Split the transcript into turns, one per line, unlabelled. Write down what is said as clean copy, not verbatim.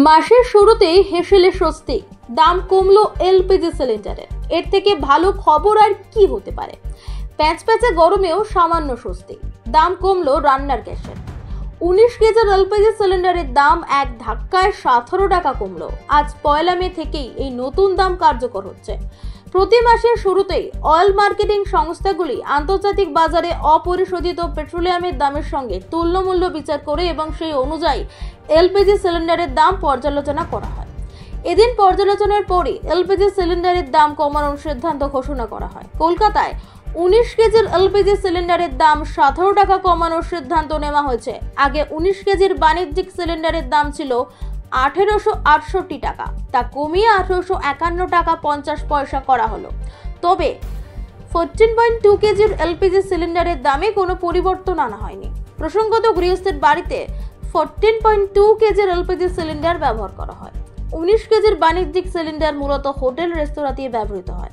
মাসের শুরুতেই হেসেলে স্বস্তি, দাম কমলো এলপিজি সিলিন্ডারের। এর থেকে ভালো খবর আর কি হতে পারে? প্যাচপ্যাচে গরমেও সামান্য স্বস্তি, দাম কমলো রান্নার গ্যাসের। 19 কেজির এলপিজি সিলিন্ডারের দাম এক ধাক্কায় 17 টাকা কমলো। আজ 1 মে থেকেই এই নতুন দাম কার্যকর হচ্ছে। প্রতি মাসের শুরুতেই অয়েল মার্কেটিং সংস্থাগুলি আন্তর্জাতিক বাজারে অপরিশোধিত পেট্রোলিয়ামের দামের সঙ্গে তুল্যমূল্য বিচার করে এবং সেই অনুযায়ী এলপিজি সিলিন্ডারের দাম পর্যালোচনা করা হয়। এদিন পর্যালোচনার পরই এলপিজি সিলিন্ডারের দাম কমানোর সিদ্ধান্ত ঘোষণা করা হয়। কলকাতায় 19 কেজির এলপিজি সিলিন্ডারের দাম 17 টাকা কমানোর সিদ্ধান্ত নেওয়া হয়েছে। আগে 19 কেজির বাণিজ্যিক সিলিন্ডারের দাম ছিল 1868 টাকা, তা কমিয়ে 1851 টাকা 50 পয়সা করা হলো। তবে 14.2 কেজির এলপিজি সিলিন্ডারের দামে কোনো পরিবর্তন আনা হয়নি। প্রসঙ্গত, গৃহস্থের বাড়িতে 14.2 কেজির এলপিজি সিলিন্ডার ব্যবহার করা হয়। 19 কেজির বাণিজ্যিক সিলিন্ডার মূলত হোটেল রেস্তোরাঁতে ব্যবহৃত হয়।